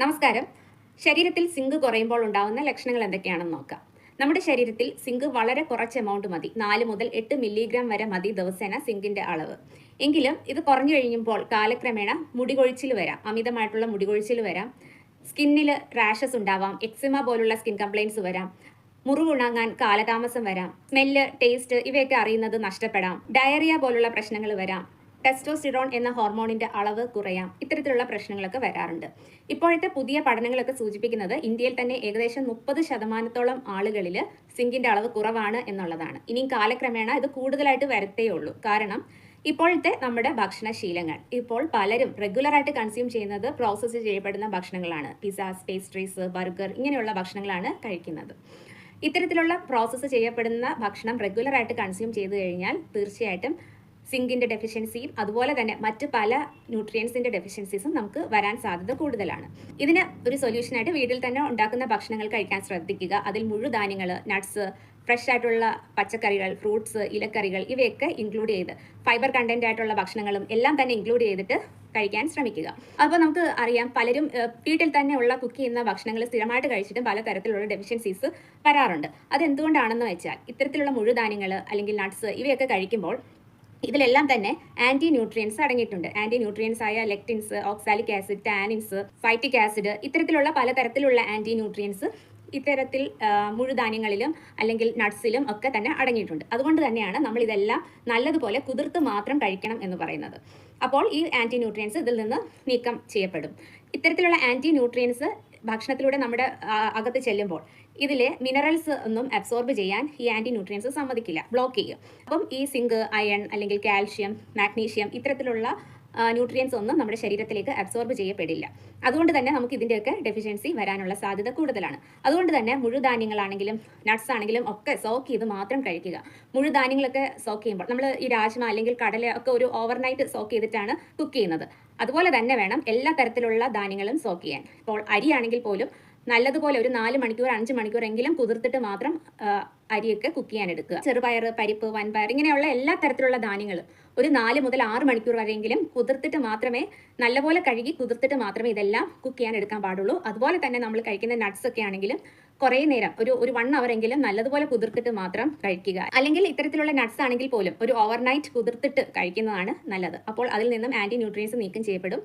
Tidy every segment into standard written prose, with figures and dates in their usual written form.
നമസ്കാരം. ശരീരത്തിൽ സിങ്ക് കുറയുമ്പോൾ ഉണ്ടാകുന്ന ലക്ഷണങ്ങൾ എന്തൊക്കെയാണെന്ന് നോക്കാം. നമ്മുടെ ശരീരത്തിൽ സിങ്ക് വളരെ കുറച്ച് എമൗണ്ട് മതി. 4 മുതൽ 8 മില്ലിഗ്രാം വരെ മതി ദിവസേന സിങ്കിന്റെ അളവ്. എങ്കിലും ഇത് കുറഞ്ഞു കഴിയുമ്പോൾ കാലക്രമേണ മുടികൊഴിച്ചിൽ വരാം, അമിതമായിട്ടുള്ള മുടികൊഴിച്ചിൽ വരാം, സ്കിന്നിൽ റാഷസ് ഉണ്ടാവാം, എക്സിമ പോലുള്ള സ്കിൻ കംപ്ലയിൻസ് വരാം, മുറിവുണങ്ങാൻ കാലതാമസം വരാം, സ്മെല്ല്, ടേസ്റ്റ് ഇവയൊക്കെ അറിയുന്നത് നഷ്ടപ്പെടാം, ഡയറിയ പോലുള്ള പ്രശ്നങ്ങൾ വരാം, ടെസ്റ്റോസ്റ്റിറോൺ എന്ന ഹോർമോണിന്റെ അളവ് കുറയാം. ഇത്തരത്തിലുള്ള പ്രശ്നങ്ങളൊക്കെ വരാറുണ്ട്. ഇപ്പോഴത്തെ പുതിയ പഠനങ്ങളൊക്കെ സൂചിപ്പിക്കുന്നത് ഇന്ത്യയിൽ തന്നെ ഏകദേശം 30% ആളുകളിൽ സിങ്കിന്റെ അളവ് കുറവാണ് എന്നുള്ളതാണ്. ഇനിയും കാലക്രമേണ ഇത് കൂടുതലായിട്ട് വരത്തേയുള്ളൂ. കാരണം ഇപ്പോഴത്തെ നമ്മുടെ ഭക്ഷണശീലങ്ങൾ, ഇപ്പോൾ പലരും റെഗുലറായിട്ട് കൺസ്യൂം ചെയ്യുന്നത് പ്രോസസ്സ് ചെയ്യപ്പെടുന്ന ഭക്ഷണങ്ങളാണ്. പിസ്സാസ്, പേസ്ട്രീസ്, ബർഗർ ഇങ്ങനെയുള്ള ഭക്ഷണങ്ങളാണ് കഴിക്കുന്നത്. ഇത്തരത്തിലുള്ള പ്രോസസ്സ് ചെയ്യപ്പെടുന്ന ഭക്ഷണം റെഗുലറായിട്ട് കൺസ്യൂം ചെയ്തു കഴിഞ്ഞാൽ തീർച്ചയായിട്ടും സിങ്കിന്റെ ഡെഫിഷ്യൻസിയും അതുപോലെ തന്നെ മറ്റ് പല ന്യൂട്രിയൻസിന്റെ ഡെഫിഷ്യൻസീസും നമുക്ക് വരാൻ സാധ്യത കൂടുതലാണ്. ഇതിന് ഒരു സൊല്യൂഷനായിട്ട് വീട്ടിൽ തന്നെ ഉണ്ടാക്കുന്ന ഭക്ഷണങ്ങൾ കഴിക്കാൻ ശ്രദ്ധിക്കുക. അതിൽ മുഴുധാന്യങ്ങൾ, നട്ട്സ്, ഫ്രഷ് ആയിട്ടുള്ള പച്ചക്കറികൾ, ഫ്രൂട്ട്സ്, ഇലക്കറികൾ ഇവയൊക്കെ ഇൻക്ലൂഡ് ചെയ്ത് ഫൈബർ കണ്ടന്റ് ആയിട്ടുള്ള ഭക്ഷണങ്ങളും എല്ലാം തന്നെ ഇൻക്ലൂഡ് ചെയ്തിട്ട് കഴിക്കാൻ ശ്രമിക്കുക. അപ്പോൾ നമുക്ക് അറിയാം, പലരും വീട്ടിൽ തന്നെ ഉള്ള കുക്ക് ചെയ്യുന്ന ഭക്ഷണങ്ങൾ സ്ഥിരമായിട്ട് കഴിച്ചിട്ടും പലതരത്തിലുള്ള ഡെഫിഷ്യൻസീസ് വരാറുണ്ട്. അതെന്തുകൊണ്ടാണെന്ന് വെച്ചാൽ ഇത്തരത്തിലുള്ള മുഴുധാന്യങ്ങൾ അല്ലെങ്കിൽ നട്ട്സ് ഇവയൊക്കെ കഴിക്കുമ്പോൾ ഇതിലെല്ലാം തന്നെ ആന്റി ന്യൂട്രിയൻസ് അടങ്ങിയിട്ടുണ്ട്. ആന്റി ന്യൂട്രിയൻസ് ആയ lectins, oxalic acid, tannins, phytic acid ഇത്തരത്തിലുള്ള പലതരത്തിലുള്ള ആന്റി ന്യൂട്രിയൻസ് ഇത്തരത്തിൽ മുഴുധാന്യങ്ങളിലും അല്ലെങ്കിൽ നട്ട്സിലും ഒക്കെ തന്നെ അടങ്ങിയിട്ടുണ്ട്. അതുകൊണ്ട് തന്നെയാണ് നമ്മൾ ഇതെല്ലാം നല്ലതുപോലെ കുതിർത്ത് മാത്രം കഴിക്കണം എന്ന് പറയുന്നത്. അപ്പോൾ ഈ ആന്റി ന്യൂട്രിയൻസ് ഇതിൽ നിന്ന് നീക്കം ചെയ്യപ്പെടും. ഇത്തരത്തിലുള്ള ആന്റി ന്യൂട്രിയൻസ് ഭക്ഷണത്തിലൂടെ നമ്മുടെ അകത്ത് ചെല്ലുമ്പോൾ ഇതിലെ മിനറൽസ് ഒന്നും അബ്സോർബ് ചെയ്യാൻ ഈ ആന്റി ന്യൂട്രിയൻസ് സമ്മതിക്കില്ല, ബ്ലോക്ക് ചെയ്യും. അപ്പം ഈ സിങ്ക്, അയൺ അല്ലെങ്കിൽ കാൽഷ്യം, മാഗ്നീഷ്യം ഇത്തരത്തിലുള്ള ന്യൂട്രിയൻസ് ഒന്നും നമ്മുടെ ശരീരത്തിലേക്ക് അബ്സോർബ് ചെയ്യപ്പെടില്ല. അതുകൊണ്ട് തന്നെ നമുക്ക് ഇതിൻ്റെയൊക്കെ ഡെഫിഷ്യൻസി വരാനുള്ള സാധ്യത കൂടുതലാണ്. അതുകൊണ്ട് തന്നെ മുഴുധാന്യങ്ങളാണെങ്കിലും നട്ട്സ് ആണെങ്കിലും ഒക്കെ സോക്ക് ചെയ്ത് മാത്രം കഴിക്കുക. മുഴുധാന്യങ്ങളൊക്കെ സോക്ക് ചെയ്യുമ്പോൾ നമ്മൾ ഈ രാജ്മ അല്ലെങ്കിൽ കടല ഒക്കെ ഒരു ഓവർനൈറ്റ് സോക്ക് ചെയ്തിട്ടാണ് കുക്ക് ചെയ്യുന്നത്. അതുപോലെ തന്നെ വേണം എല്ലാ തരത്തിലുള്ള ധാന്യങ്ങളും സോക്ക് ചെയ്യാൻ. ഇപ്പോൾ അരിയാണെങ്കിൽ പോലും നല്ലതുപോലെ ഒരു 4 മണിക്കൂർ 5 മണിക്കൂറെങ്കിലും കുതിർത്തിട്ട് മാത്രം അരിയൊക്കെ കുക്ക് ചെയ്യാൻ എടുക്കുക. ചെറുപയർ, പരിപ്പ്, വൻപയർ ഇങ്ങനെയുള്ള എല്ലാ തരത്തിലുള്ള ധാന്യങ്ങളും ഒരു 4 മുതൽ 6 മണിക്കൂർ വരെയെങ്കിലും കുതിർത്തിട്ട് മാത്രമേ, നല്ലപോലെ കഴുകി കുതിർത്തിട്ട് മാത്രമേ ഇതെല്ലാം കുക്ക് ചെയ്യാൻ എടുക്കാൻ പാടുള്ളൂ. അതുപോലെ തന്നെ നമ്മൾ കഴിക്കുന്ന നട്ട്സ് ഒക്കെ ആണെങ്കിലും കുറേ നേരം ഒരു 1 അവർ എങ്കിലും നല്ലതുപോലെ കുതിർത്തിട്ട് മാത്രം കഴിക്കുക. അല്ലെങ്കിൽ ഇത്തരത്തിലുള്ള നട്ട്സ് ആണെങ്കിൽ പോലും ഒരു ഓവർനൈറ്റ് കുതിർത്തിട്ട് കഴിക്കുന്നതാണ് നല്ലത്. അപ്പോൾ അതിൽ നിന്നും ആന്റി ന്യൂട്രിയൻസ് നീക്കം ചെയ്യപ്പെടും.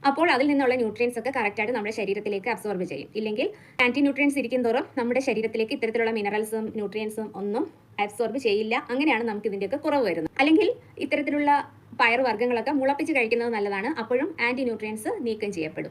അപ്പോൾ അതിൽ നിന്നുള്ള ന്യൂട്രിയൻസ് ഒക്കെ കറക്റ്റായിട്ട് നമ്മുടെ ശരീരത്തിലേക്ക് അബ്സോർബ് ചെയ്യും. ഇല്ലെങ്കിൽ ആന്റി ന്യൂട്രിയൻസ് ഇരിക്കും തോറും നമ്മുടെ ശരീരത്തിലേക്ക് ഇത്തരത്തിലുള്ള മിനറൽസും ന്യൂട്രിയൻസും ഒന്നും അബ്സോർബ് ചെയ്യില്ല. അങ്ങനെയാണ് നമുക്ക് ഇതിൻ്റെയൊക്കെ കുറവ് വരുന്നത്. അല്ലെങ്കിൽ ഇത്തരത്തിലുള്ള പയറുവർഗ്ഗങ്ങളൊക്കെ മുളപ്പിച്ച് കഴിക്കുന്നത് നല്ലതാണ്. അപ്പോഴും ആന്റി ന്യൂട്രിയൻസ് നീക്കം ചെയ്യപ്പെടും.